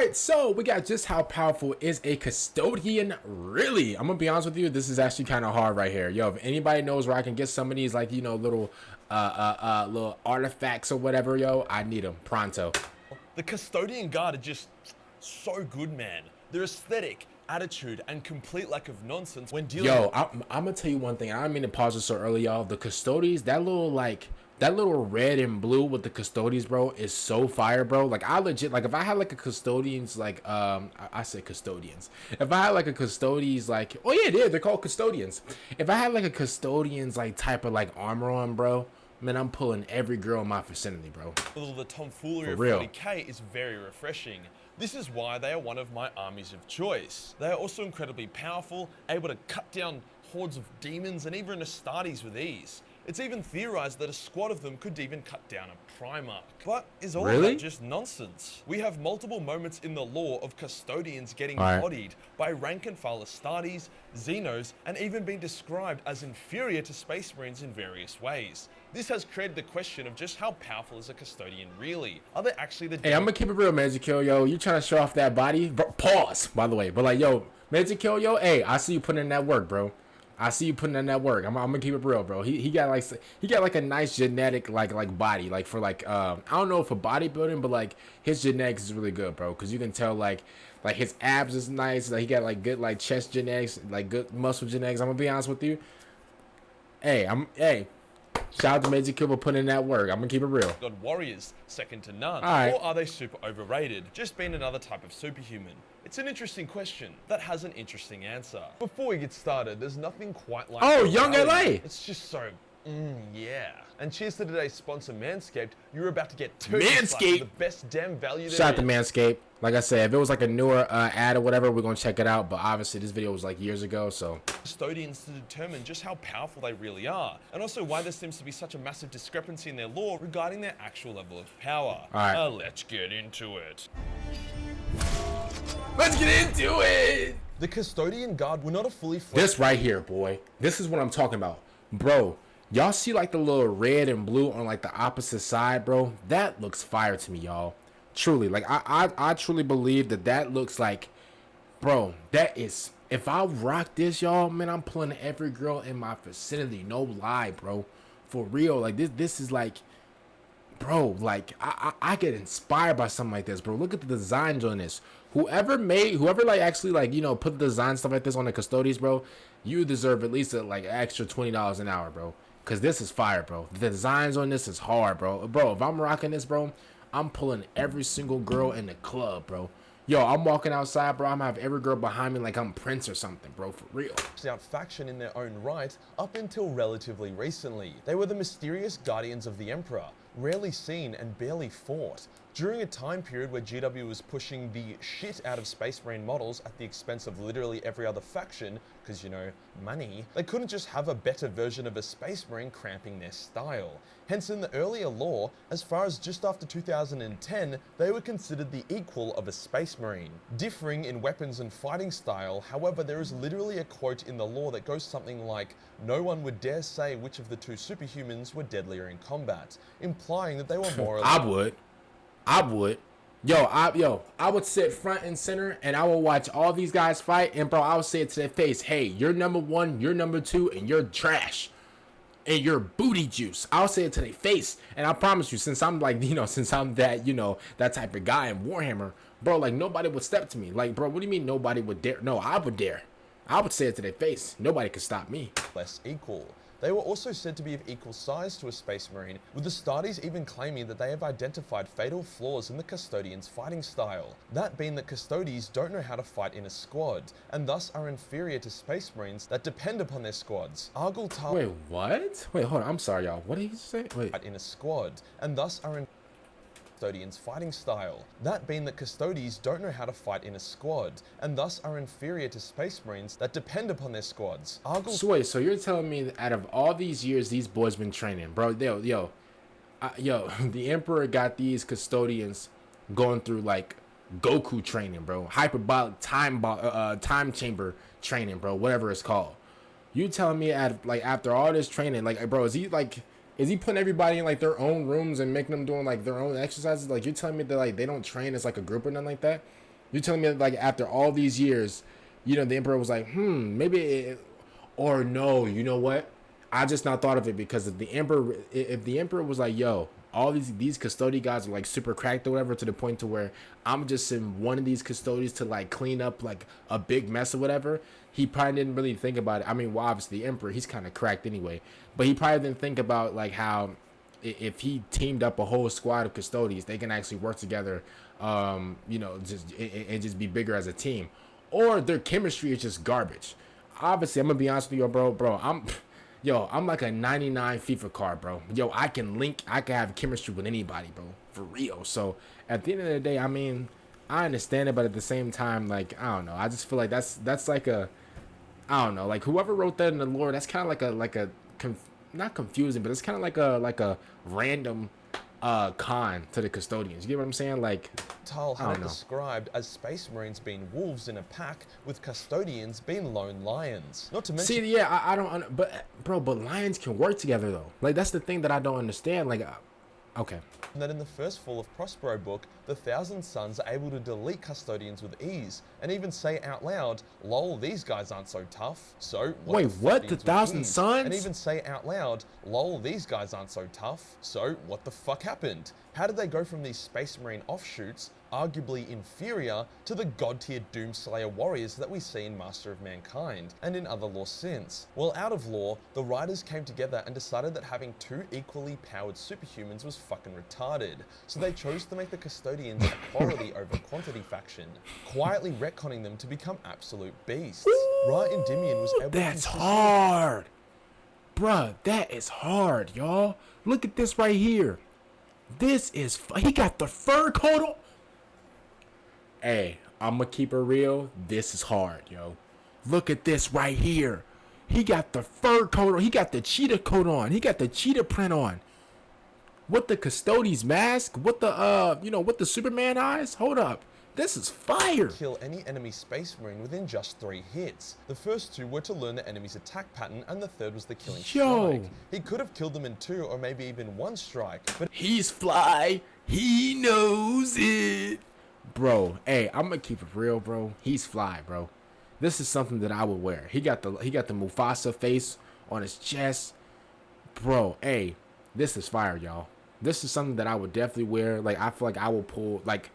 Alright, so we got just how powerful is a Custodian really? I'm gonna be honest with you, this is actually kind of hard right here. Yo, if anybody knows where I can get some of these, like, you know, little artifacts or whatever, yo, I need them pronto. The Custodian Guard are just so good, man. Their aesthetic, attitude, and complete lack of nonsense when dealing with... I'm gonna tell you one thing. I didn't mean to pause this so early, y'all. The Custodes, that little red and blue with the Custodes, bro, is so fire, bro. Like, I legit, like, if I had like a Custodians, like, I said Custodians. If I had like a Custodes, like, oh yeah, they're called Custodians. If I had like a Custodians, like, type of like armor on, bro, man, I'm pulling every girl in my vicinity, bro. A little the tomfoolery of 40k is very refreshing. This is why they are one of my armies of choice. They are also incredibly powerful, able to cut down hordes of demons and even Astartes with ease. It's even theorized that a squad of them could even cut down a Primarch. But is all of that just nonsense? We have multiple moments in the lore of Custodians getting bodied by rank and file Astartes, Xenos, and even being described as inferior to Space Marines in various ways. This has created the question of just how powerful is a Custodian really? Are they actually the... Hey, I'm gonna keep it real, Majorkill, yo. You trying to show off that body? Pause, by the way. But like, yo, Majorkill, yo, hey, I see you putting in that work, bro. I see you putting in that work. I'm gonna keep it real, bro. He got like a nice genetic like body, like for like I don't know for bodybuilding, but like his genetics is really good, bro. Cause you can tell like his abs is nice. Like he got like good like chest genetics, like good muscle genetics. I'm gonna be honest with you. Hey, shout out to Majorkill for putting in that work. I'm gonna keep it real. God warriors, second to none. Right. Or are they super overrated? Just being another type of superhuman? It's an interesting question that has an interesting answer. Before we get started, there's nothing quite like... Oh, Young LA! It's just so... yeah. And cheers to today's sponsor, Manscaped. You're about to get Manscaped, the best damn value there Shout out to is. Manscaped. Like I said, if it was like a newer ad or whatever, we're gonna check it out. But obviously, this video was like years ago, so... Custodians to determine just how powerful they really are, and also why there seems to be such a massive discrepancy in their lore regarding their actual level of power. Alright. Let's get into it. Let's get into it! The Custodian Guard were not a fully fledged... This right here, boy. This is what I'm talking about. Bro, y'all see like the little red and blue on like the opposite side, bro? That looks fire to me, y'all. Truly, like I truly believe that looks like, bro, that is... If I rock this, y'all, man, I'm pulling every girl in my vicinity. No lie, bro. For real. Like, this is like... Bro, like, I get inspired by something like this, bro. Look at the designs on this. Whoever like actually like, you know, put the design stuff like this on the Custodes, bro, you deserve at least like extra $20 an hour, bro. Cause this is fire, bro. The designs on this is hard, bro. Bro, if I'm rocking this, bro, I'm pulling every single girl in the club, bro. Yo, I'm walking outside, bro. I'm gonna have every girl behind me like I'm Prince or something, bro, for real. Out faction in their own right up until relatively recently. They were the mysterious guardians of the Emperor, rarely seen and barely fought. During a time period where GW was pushing the shit out of Space Marine models at the expense of literally every other faction, because, you know, money, they couldn't just have a better version of a Space Marine cramping their style. Hence, in the earlier lore, as far as just after 2010, they were considered the equal of a Space Marine. Differing in weapons and fighting style, however, there is literally a quote in the lore that goes something like, "No one would dare say which of the two superhumans were deadlier in combat," implying that they were more or less... I would. Yo, I would sit front and center and I would watch all these guys fight, and bro, I would say it to their face, hey, you're number one, you're number two, and you're trash. And you're booty juice. I'll say it to their face. And I promise you, since I'm like, you know, since I'm that, you know, that type of guy in Warhammer, bro, like nobody would step to me. Like, bro, what do you mean nobody would dare? No, I would dare. I would say it to their face. Nobody could stop me. Less equal. They were also said to be of equal size to a Space Marine, with the Astartes even claiming that they have identified fatal flaws in the Custodians' fighting style. That being that Custodes don't know how to fight in a squad, and thus are inferior to Space Marines that depend upon their squads. Wait, what? Wait, hold on, I'm sorry, y'all. What did he say? Wait. In a squad, and thus are Custodians' fighting style. That being that Custodes don't know how to fight in a squad, and thus are inferior to Space Marines that depend upon their squads. So wait, so you're telling me that out of all these years these boys been training, bro, yo, the Emperor got these Custodians going through like Goku training, bro, hyperbolic time chamber training, bro, whatever it's called. You telling me after all this training, like, bro, is he putting everybody in like their own rooms and making them doing like their own exercises? Like, you're telling me that like they don't train as like a group or nothing like that? You're telling me like after all these years, you know, the Emperor was like, maybe, or no, you know what? I just not thought of it because if the Emperor was like, yo, all these custodian guys are like super cracked or whatever, to the point to where I'm just send one of these custodians to like clean up like a big mess or whatever. He probably didn't really think about it. I mean, well, obviously the Emperor, he's kind of cracked anyway, but he probably didn't think about like how if he teamed up a whole squad of custodians, they can actually work together, you know, and just be bigger as a team, or their chemistry is just garbage. Obviously, I'm gonna be honest with you, bro. I'm like a 99 FIFA card, bro. Yo, I can have chemistry with anybody, bro, for real. So at the end of the day, I mean, I understand it, but at the same time, like, I don't know. I just feel like that's like a, I don't know, like whoever wrote that in the lore, that's kind of not confusing, but it's kind of like a random con to the custodians. You get what I'm saying? Like, Tal had it described as Space Marines being wolves in a pack, with custodians being lone lions. Not to mention, see, yeah, I don't, but bro, but lions can work together though. Like, that's the thing that I don't understand. Like, okay. that in the first Fall of Prospero book, the Thousand Sons are able to delete custodians with ease, and even say out loud, lol, these guys aren't so tough, so wait, what? The Thousand Sons? And even say out loud, lol, these guys aren't so tough, so what the fuck happened? How did they go from these Space Marine offshoots, arguably inferior, to the god-tier Doomslayer warriors that we see in Master of Mankind, and in other lore since? Well, out of lore, the writers came together and decided that having two equally powered superhumans was fucking retarded, so they chose to make the Custodians a quality over quantity faction, quietly retconning them to become absolute beasts. Right, Endymion was able that's hard! Bruh, that is hard, y'all. Look at this right here. This is, he got the fur coat on. Hey, I'm gonna keep it real. This is hard, yo. Look at this right here. He got the fur coat on. He got the cheetah coat on. He got the cheetah print on. With the Custodes mask. With the, with the Superman eyes. Hold up. This is fire. Kill any enemy Space Marine within just 3 hits. The first 2 were to learn the enemy's attack pattern, and the third was the killing strike. He could have killed them in 2 or maybe even 1 strike, but he's fly. He knows it. Bro, hey, I'm gonna keep it real, bro. He's fly, bro. This is something that I would wear. He got the Mufasa face on his chest. Bro, hey, this is fire, y'all. This is something that I would definitely wear. Like, I feel like I will pull, like,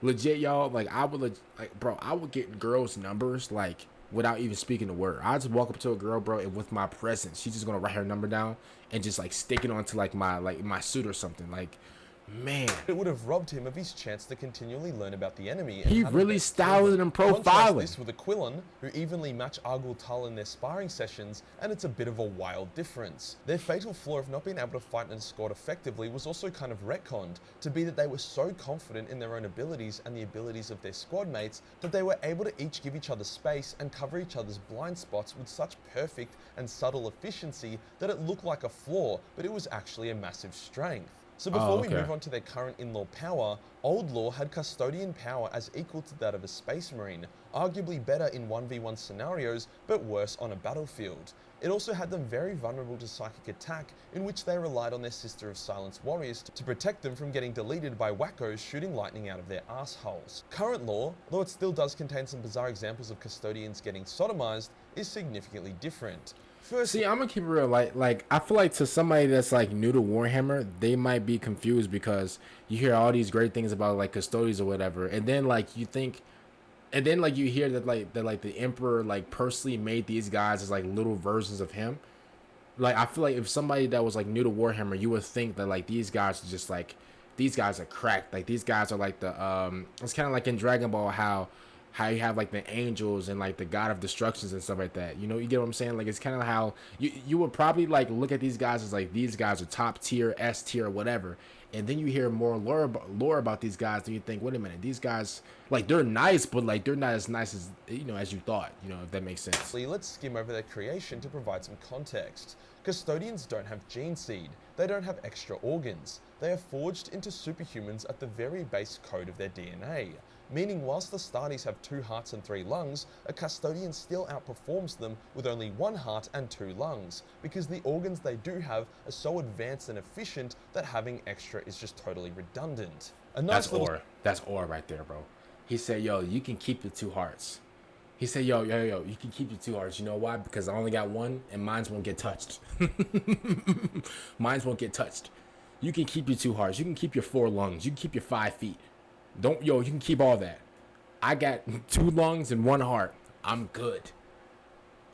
legit, y'all, like, I would get girls' numbers, like, without even speaking a word. I just walk up to a girl, bro, and with my presence, she's just gonna write her number down and just, like, stick it onto, like, my suit or something. Like, man, it would have robbed him of his chance to continually learn about the enemy. He really styling and profiling. Contrast this with Aquilon, who evenly match Argul Tal in their sparring sessions, and it's a bit of a wild difference. Their fatal flaw of not being able to fight and escort effectively was also kind of retconned, to be that they were so confident in their own abilities and the abilities of their squad mates that they were able to each give each other space and cover each other's blind spots with such perfect and subtle efficiency that it looked like a flaw, but it was actually a massive strength. So before we move on to their current in-law power, Old Lore had Custodian power as equal to that of a Space Marine, arguably better in 1v1 scenarios, but worse on a battlefield. It also had them very vulnerable to psychic attack, in which they relied on their Sister of Silence warriors to protect them from getting deleted by wackos shooting lightning out of their assholes. Current lore, though it still does contain some bizarre examples of Custodians getting sodomized, is significantly different. See, I'm gonna keep it real. Like I feel like to somebody that's like new to Warhammer, they might be confused because you hear all these great things about like Custodes or whatever, and then like you think, and then like you hear that the Emperor like personally made these guys as like little versions of him. Like I feel like if somebody that was like new to Warhammer, you would think that like these guys are just like, these guys are cracked. Like these guys are like the it's kind of like in Dragon Ball how you have like the angels and like the god of destructions and stuff like that. You know, you get what I'm saying? Like it's kind of how you would probably like look at these guys as like, these guys are top tier, S tier, whatever. And then you hear more lore about these guys, and you think, wait a minute, these guys, like, they're nice, but like they're not as nice as, you know, as you thought, you know, if that makes sense. Let's skim over their creation to provide some context. Custodians don't have gene seed. They don't have extra organs. They are forged into superhumans at the very base code of their DNA. Meaning whilst the Astartes have 2 hearts and 3 lungs, a Custodian still outperforms them with only 1 heart and 2 lungs, because the organs they do have are so advanced and efficient that having extra is just totally redundant. That's ore right there, bro. He said, yo, you can keep the 2 hearts. He said, yo, you can keep your 2 hearts. You know why? Because I only got 1 and mines won't get touched. Mines won't get touched. You can keep your 2 hearts. You can keep your 4 lungs. You can keep your 5 feet. You can keep all that. I got 2 lungs and 1 heart. I'm good.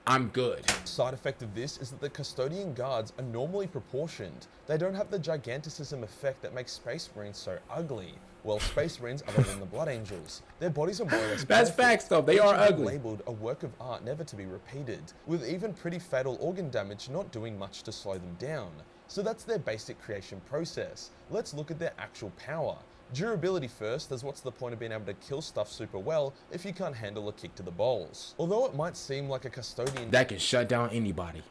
I'm good. Side effect of this is that the Custodian guards are normally proportioned. They don't have the giganticism effect that makes Space Marines so ugly. Well, Space Marines other than the Blood Angels. Their bodies are more or less That's facts though, they are ugly. Labeled a work of art never to be repeated, with even pretty fatal organ damage not doing much to slow them down. So that's their basic creation process. Let's look at their actual power. Durability first, as what's the point of being able to kill stuff super well if you can't handle a kick to the balls? Although it might seem like a Custodian that can shut down anybody.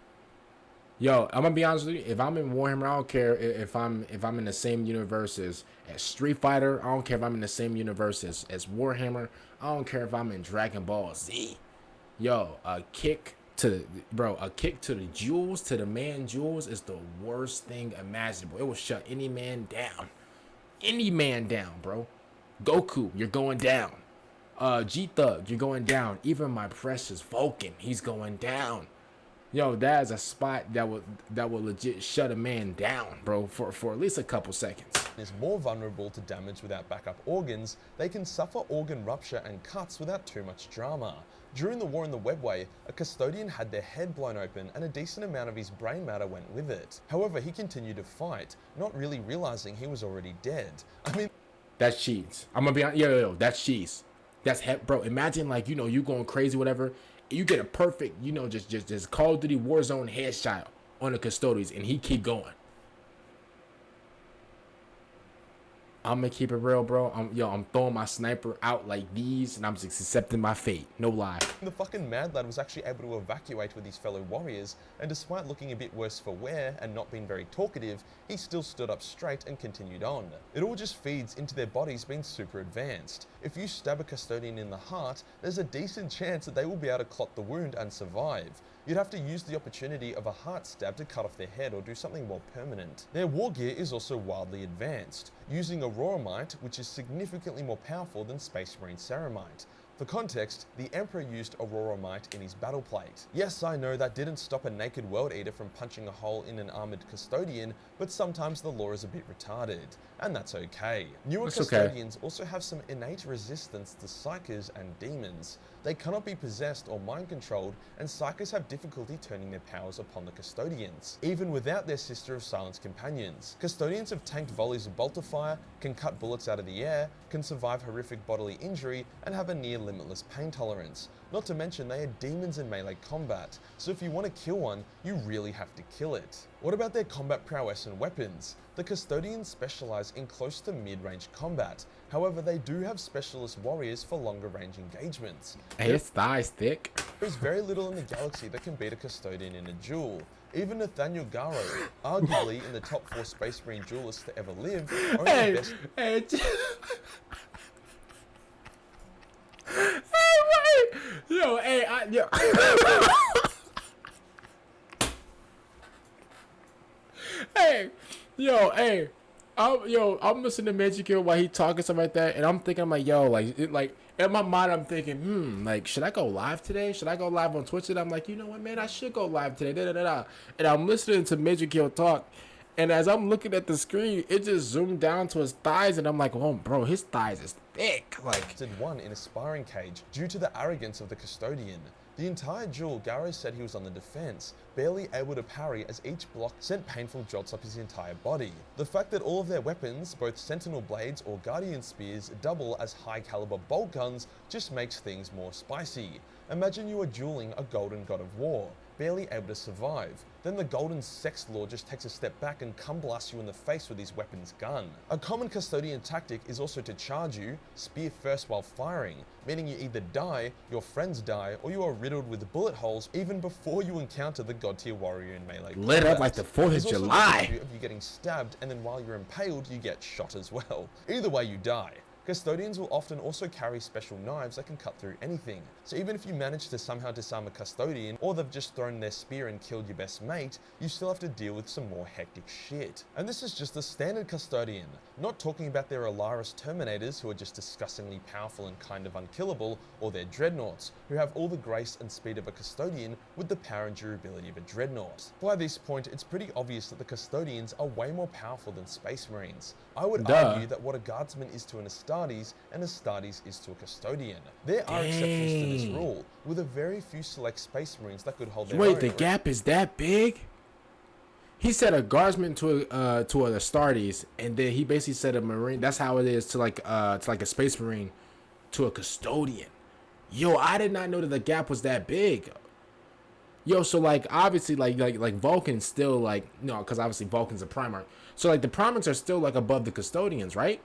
Yo, I'm gonna be honest with you. If I'm in Warhammer, I don't care if I'm in the same universe as Street Fighter. I don't care if I'm in the same universe as Warhammer. I don't care if I'm in Dragon Ball Z. Yo, a kick to the jewels, to the man jewels is the worst thing imaginable. It will shut any man down. Any man down, bro. Goku, you're going down. G-Thug, you're going down. Even my precious Vulcan, he's going down. Yo, that is a spot that will legit shut a man down, bro, for at least a couple seconds. Is more vulnerable to damage without backup organs. They can suffer organ rupture and cuts without too much drama. During the war in the Webway, a Custodian had their head blown open and a decent amount of his brain matter went with it. However, he continued to fight, not really realizing he was already dead. I mean, that's cheese. I'm gonna be honest. Yo, that's cheese. That's bro. Imagine like, you going crazy, whatever. You get a perfect, just Call of Duty Warzone headshot on the Custodes, and he keep going. I'm gonna keep it real, bro. I'm throwing my sniper out like these, and I'm just accepting my fate. No lie. The fucking mad lad was actually able to evacuate with his fellow warriors, and despite looking a bit worse for wear and not being very talkative, he still stood up straight and continued on. It all just feeds into their bodies being super advanced. If you stab a Custodian in the heart, there's a decent chance that they will be able to clot the wound and survive. You'd have to use the opportunity of a heart stab to cut off their head or do something more permanent. Their war gear is also wildly advanced, using Auroramite, which is significantly more powerful than Space Marine Ceramite. For context, the Emperor used Auroramite in his battle plate. Yes, I know that didn't stop a naked World Eater from punching a hole in an armoured Custodian, but sometimes the lore is a bit retarded, and that's okay. Newer Custodians also have some innate resistance to Psykers and demons. They cannot be possessed or mind-controlled, and Psykers have difficulty turning their powers upon the Custodians, even without their Sister of Silence companions. Custodians have tanked volleys of bolter fire, can cut bullets out of the air, can survive horrific bodily injury, and have a near limitless pain tolerance. Not to mention they are demons in melee combat, so if you want to kill one, you really have to kill it. What about their combat prowess and weapons? The Custodians specialize in close to mid-range combat. However, they do have specialist warriors for longer range engagements. Hey, his thigh's thick. There's very little in the galaxy that can beat a Custodian in a duel. Even Nathaniel Garro, arguably in the top 4 Space Marine duelists to ever live, only best... I'm listening to Majorkill while he talking something like that, and I'm thinking, I'm like, in my mind, I'm thinking, like, should I go live today? Should I go live on Twitch? And I'm like, you know what, man, I should go live today. And I'm listening to Majorkill talk, and as I'm looking at the screen, it just zoomed down to his thighs, and I'm like, oh, bro, his thighs is thick. Like, did one in a sparring cage due to the arrogance of the Custodian. The entire duel, Garro said he was on the defense, barely able to parry as each block sent painful jots up his entire body. The fact that all of their weapons, both Sentinel blades or Guardian spears, double as high caliber bolt guns just makes things more spicy. Imagine you are dueling a golden god of war, barely able to survive. Then the golden sex lord just takes a step back and cum blasts you in the face with his weapon's gun. A common Custodian tactic is also to charge you, spear first while firing, meaning you either die, your friends die, or you are riddled with bullet holes even before you encounter the god tier warrior in melee combat. Lit up like the 4th of July. Of you getting stabbed, and then while you're impaled, you get shot as well. Either way, you die. Custodians will often also carry special knives that can cut through anything, so even if you manage to somehow disarm a Custodian, or they've just thrown their spear and killed your best mate, you still have to deal with some more hectic shit. And this is just the standard Custodian, not talking about their Alaris Terminators who are just disgustingly powerful and kind of unkillable, or their Dreadnoughts, who have all the grace and speed of a Custodian with the power and durability of a Dreadnought. By this point, it's pretty obvious that the Custodians are way more powerful than Space Marines. I would argue that what a Guardsman is to an Astartes, an Astartes is to a Custodian. There are exceptions to this rule, with a very few select Space Marines that could hold their own. Wait, the gap is that big? He said a Guardsman to an Astartes, and then he basically said a Marine. That's how it is to like a Space Marine to a Custodian. Yo, I did not know that the gap was that big. Yo, so like obviously like Vulcan's still like because obviously Vulcan's a Primarch. So like the Primarchs are still like above the Custodians, right?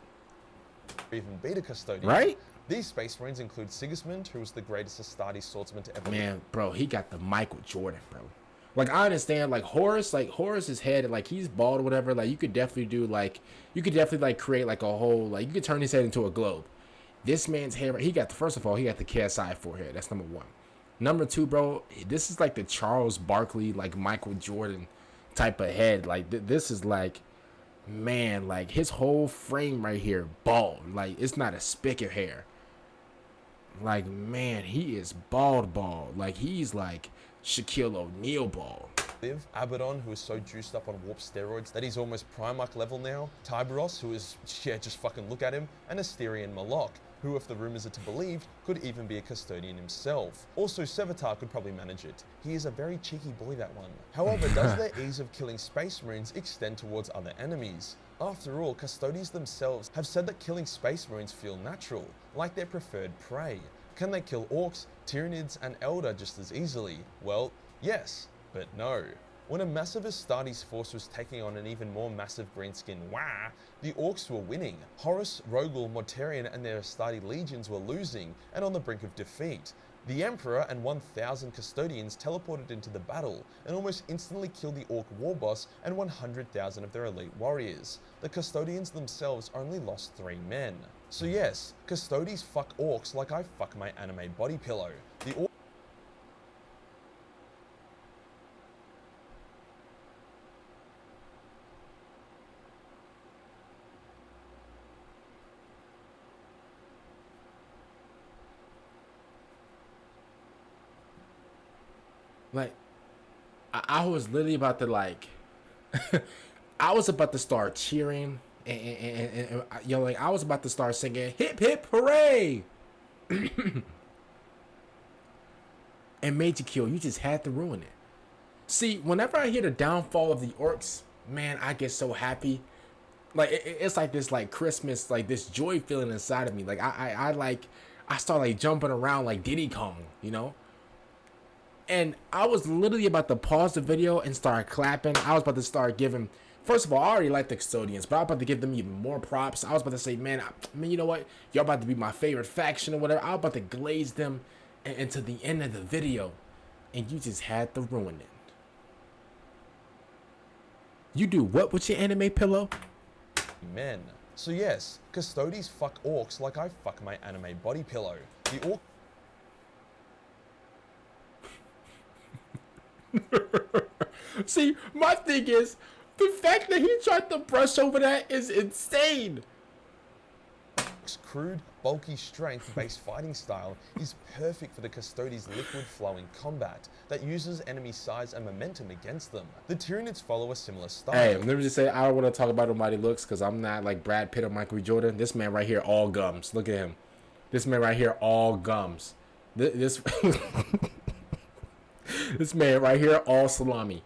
Even beat a Custodian. Right? These Space Marines include Sigismund, who was the greatest Astartes swordsman to ever. Man, bro, he got the Michael Jordan, bro. Like I understand, like Horus's head, like he's bald or whatever. Like you could definitely like create like a whole, like you could turn his head into a globe. This man's hair, first of all, he got the KSI forehead. That's number one. Number two, bro, this is like the Charles Barkley, like Michael Jordan type of head. Like this is like, man, like his whole frame right here, bald. Like it's not a speck of hair. Like, man, he is bald. Like he's like Shaquille O'Neal bald. Abaddon, who is so juiced up on warp steroids that he's almost Primarch level now. Tyberos, who is, just fucking look at him. And Asterian Malok, who, if the rumors are to believe, could even be a Custodian himself. Also, Sevatar could probably manage it. He is a very cheeky boy, that one. However, does their ease of killing Space Marines extend towards other enemies? After all, Custodians themselves have said that killing Space Marines feel natural, like their preferred prey. Can they kill Orcs, Tyranids, and Eldar just as easily? Well, yes, but no. When a massive Astartes force was taking on an even more massive greenskin Wah, the Orcs were winning. Horus, Rogal, Mortarion and their Astarte legions were losing and on the brink of defeat. The Emperor and 1,000 Custodians teleported into the battle and almost instantly killed the Orc war boss and 100,000 of their elite warriors. The Custodians themselves only lost 3 men. So yes, Custodes fuck Orcs like I fuck my anime body pillow. The Like, I was literally about to like, I was about to start cheering and like I was about to start singing hip hip hooray. And Majorkill, you just had to ruin it. See, whenever I hear the downfall of the Orcs, man, I get so happy. Like it's like this like Christmas, like this joy feeling inside of me. Like I start like jumping around like Diddy Kong, And I was literally about to pause the video and start clapping. I was about to start giving, first of all, I already like the Custodians, but I was about to give them even more props. I was about to say, man, you know what? Y'all about to be my favorite faction or whatever. I was about to glaze them into the end of the video. And you just had to ruin it. You do what with your anime pillow? men. So yes, Custodes fuck Orcs like I fuck my anime body pillow. The Orc... See, my thing is, the fact that he tried to brush over that is insane. Crude, bulky, strength-based fighting style is perfect for the Custodes' liquid-flowing combat that uses enemy size and momentum against them. The Tyranids follow a similar style. Hey, let me just say, I don't want to talk about almighty looks because I'm not like Brad Pitt or Michael B. Jordan. This man right here, all gums. Look at him. This man right here, all gums. This this man right here, all salami.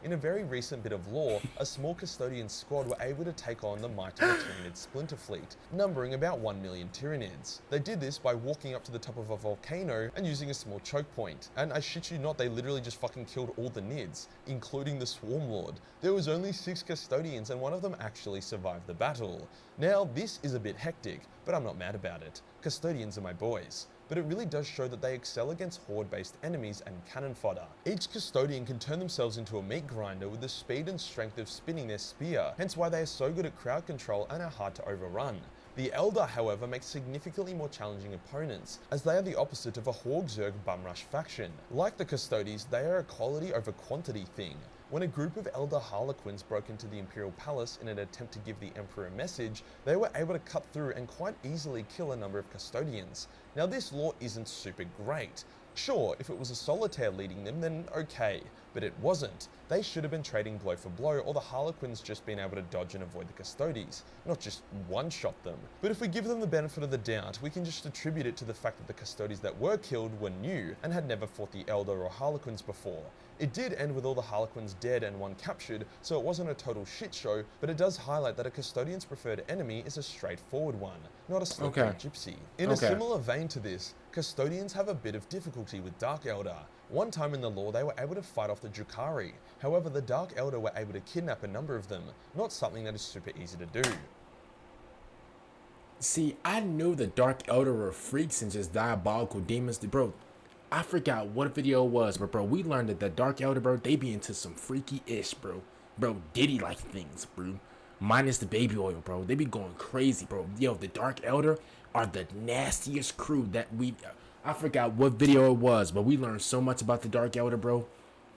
In a very recent bit of lore, a small Custodian squad were able to take on the might of the Tyranid splinter fleet, numbering about 1 million Tyranids. They did this by walking up to the top of a volcano and using a small choke point. And I shit you not, they literally just fucking killed all the Nids, including the Swarm Lord. There was only 6 Custodians and one of them actually survived the battle. Now, this is a bit hectic, but I'm not mad about it. Custodians are my boys. But it really does show that they excel against horde-based enemies and cannon fodder. Each Custodian can turn themselves into a meat grinder with the speed and strength of spinning their spear, hence why they are so good at crowd control and are hard to overrun. The Eldar, however, make significantly more challenging opponents, as they are the opposite of a Hog-Zerg bumrush faction. Like the Custodes, they are a quality over quantity thing. When a group of Eldar Harlequins broke into the Imperial Palace in an attempt to give the Emperor a message, they were able to cut through and quite easily kill a number of Custodians. Now this lore isn't super great. Sure, if it was a solitaire leading them, then okay, but it wasn't. They should have been trading blow for blow, or the Harlequins just been able to dodge and avoid the Custodes, not just one-shot them. But if we give them the benefit of the doubt, we can just attribute it to the fact that the Custodes that were killed were new, and had never fought the Eldar or Harlequins before. It did end with all the Harlequins dead and one captured, so it wasn't a total shit show, but it does highlight that a Custodian's preferred enemy is a straightforward one, not a slippery gypsy. In a similar vein to this, Custodians have a bit of difficulty with Dark Eldar. One time in the lore, they were able to fight off the Drukhari. However, the Dark Eldar were able to kidnap a number of them, not something that is super easy to do. See, I knew the Dark Eldar were freaks and just diabolical demons. Bro, I forgot what video it was, but bro, we learned that the Dark Eldar, bro, they be into some freaky ish, bro. Bro, Diddy-like things, bro. Minus the baby oil, bro. They be going crazy, bro. Yo, the Dark Eldar are the nastiest crew that I forgot what video it was, but we learned so much about the Dark Eldar, bro.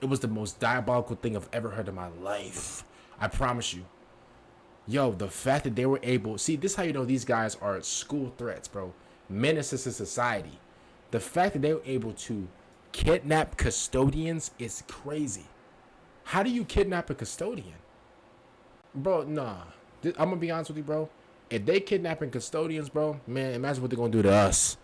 It was the most diabolical thing I've ever heard in my life. I promise you. Yo, the fact that they were able... See, this is how you know these guys are school threats, bro. Menaces to society. The fact that they were able to kidnap Custodians is crazy. How do you kidnap a Custodian? Bro, nah. I'm gonna be honest with you, bro. If they kidnapping Custodians, bro, man, imagine what they're gonna do to us.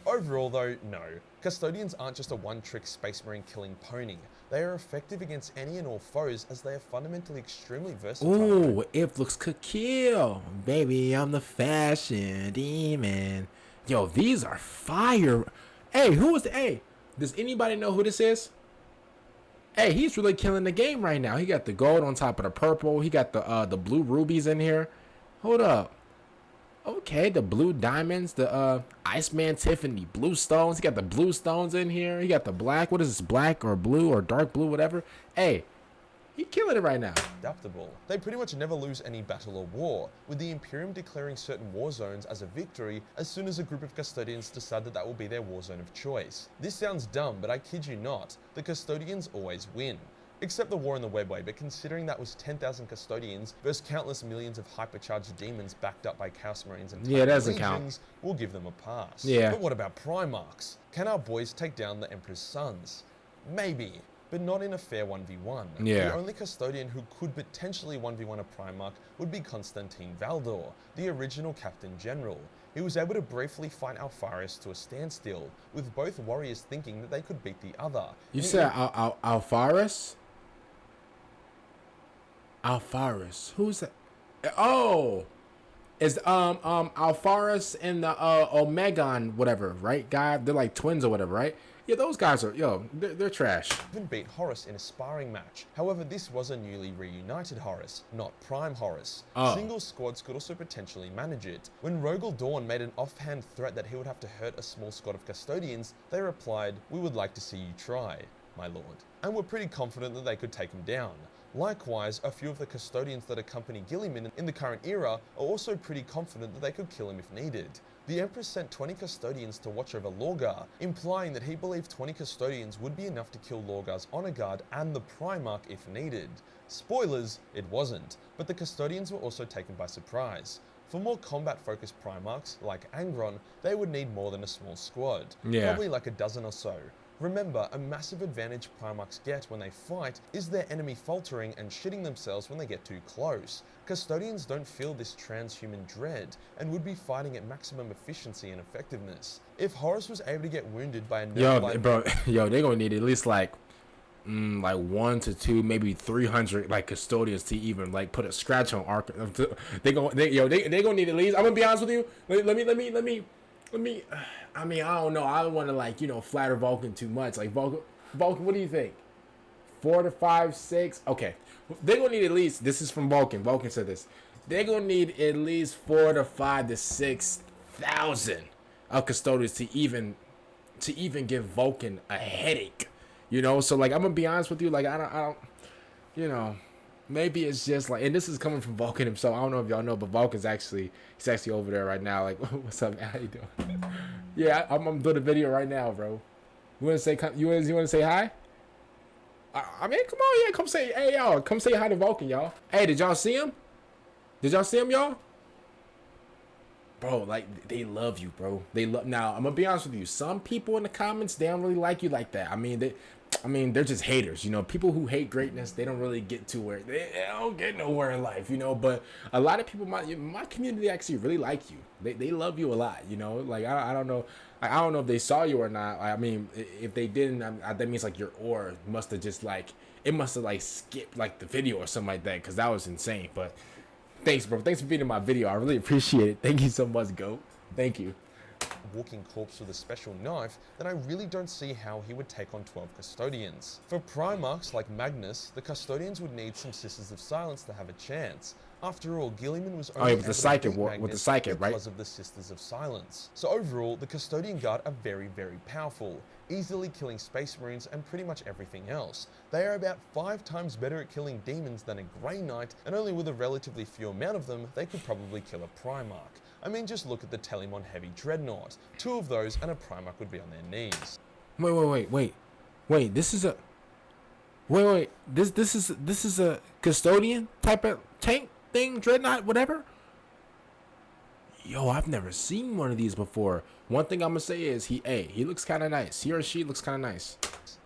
Overall though, no. Custodians aren't just a one-trick Space Marine killing pony. They are effective against any and all foes, as they are fundamentally extremely versatile. Ooh, if looks could kill. Baby, I'm the fashion demon. Yo, these are fire. Hey, who is the... Hey, does anybody know who this is? Hey, he's really killing the game right now. He got the gold on top of the purple. He got the blue rubies in here. Hold up. Okay, the blue diamonds, the Iceman Tiffany, blue stones. He got the blue stones in here. He got the black. What is this? Black or blue or dark blue, whatever. Hey, he killing it right now. Adaptable. They pretty much never lose any battle or war, with the Imperium declaring certain war zones as a victory as soon as a group of Custodians decide that will be their war zone of choice. This sounds dumb, but I kid you not, the Custodians always win. Except the war in the Webway, but considering that was 10,000 Custodians versus countless millions of hypercharged demons backed up by Chaos Marines and Tyranids legions, we'll give them a pass. Yeah. But what about Primarchs? Can our boys take down the Emperor's sons? Maybe, but not in a fair 1v1. Yeah. The only Custodian who could potentially 1v1 a Primarch would be Constantine Valdor, the original Captain General. He was able to briefly fight Alpharius to a standstill, with both warriors thinking that they could beat the other. You said Alpharius? Alpharius. Who's that? Oh, it's Alpharius and the Omegon whatever, right? Guy, they're like twins or whatever, right? Yeah, those guys are they're trash. Even beat Horus in a sparring match. However, this was a newly reunited Horus, not Prime Horus. Single squads could also potentially manage it. When Rogal Dorn made an offhand threat that he would have to hurt a small squad of Custodians, they replied, "We would like to see you try, my lord," and were pretty confident that they could take him down. Likewise, a few of the Custodians that accompany Guilliman in the current era are also pretty confident that they could kill him if needed. The Emperor sent 20 Custodians to watch over Lorgar, implying that he believed 20 Custodians would be enough to kill Lorgar's Honor Guard and the Primarch if needed. Spoilers, it wasn't, but the Custodians were also taken by surprise. For more combat-focused Primarchs, like Angron, they would need more than a small squad, probably like a dozen or so. Remember, a massive advantage Primarchs get when they fight is their enemy faltering and shitting themselves when they get too close. Custodians don't feel this transhuman dread and would be fighting at maximum efficiency and effectiveness. If Horus was able to get wounded by a Yo, they're gonna need at least like 1 to 2, maybe 300 like Custodians to even like put a scratch on Arc. They gonna need at least. I'm gonna be honest with you. Let me. I mean, I don't know. I don't want to like flatter Vulcan too much. Like Vulcan, what do you think? 4 to 5, 6. Okay, they're gonna need at least. This is from Vulcan. Vulcan said this. They're gonna need at least 4 to 5 to 6,000 of Custodians to even give Vulcan a headache. So like I'm gonna be honest with you. Like I don't. maybe it's just like, and this is coming from Vulcan himself. I don't know if y'all know, but Vulcan's he's actually over there right now. Like, what's up, man? How you doing? Yeah, I'm doing a video right now, bro. You wanna say you wanna say hi? I mean, come on, yeah, come say, hey y'all, come say hi to Vulcan, y'all. Hey, did y'all see him? Did y'all see him, y'all? Bro, like, they love you, bro. They love. Now, I'm gonna be honest with you. Some people in the comments, they don't really like you like that. I mean, they're just haters. You know, people who hate greatness, they don't really get to where they don't get nowhere in life. You know, but a lot of people, my community actually really like you. They love you a lot. You know, like I don't know. I don't know if they saw you or not. I mean, if they didn't, that means like your aura must have just like skipped like the video or something like that, because that was insane. But thanks, bro. Thanks for being in my video. I really appreciate it. Thank you so much, GOAT. Thank you. Walking corpse with a special knife, then I really don't see how he would take on 12 Custodians. For Primarchs like Magnus, the Custodians would need some Sisters of Silence to have a chance. After all, Guilliman was only with the Psyker, right? Because of the Sisters of Silence. So overall, the Custodian Guard are very, very powerful, easily killing Space Marines and pretty much everything else. They are about 5 times better at killing demons than a Grey Knight, and only with a relatively few amount of them, they could probably kill a Primarch. I mean, just look at the Telemon Heavy Dreadnought. 2 of those and a Primarch would be on their knees. Wait, this is a... Wait, this is a Custodian type of tank thing, Dreadnought, whatever? Yo, I've never seen one of these before. One thing I'm gonna say is he looks kind of nice. He or she looks kind of nice.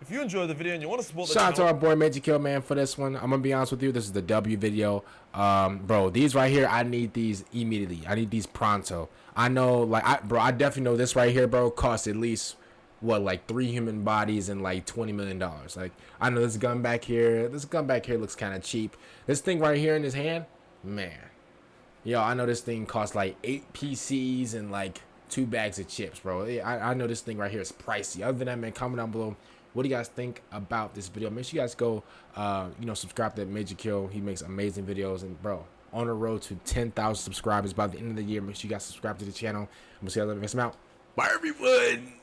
If you enjoyed the video and you want to support the channel, shout out to our boy Majorkill, man, for this one. I'm gonna be honest with you, this is the W video. Bro, these right here, I need these immediately. I need these pronto. I know, like, I definitely know this right here, bro, costs at least what, like 3 human bodies and like $20 million. Like, I know this gun back here looks kind of cheap. This thing right here in his hand, man. Yo, I know this thing costs like 8 PCs and like 2 bags of chips, bro. I know this thing right here is pricey. Other than that, man, comment down below. What do you guys think about this video? Make sure you guys go, subscribe to Majorkill. He makes amazing videos. And, bro, on the road to 10,000 subscribers by the end of the year. Make sure you guys subscribe to the channel. I'm going to see you later. Next time out. Bye, everyone.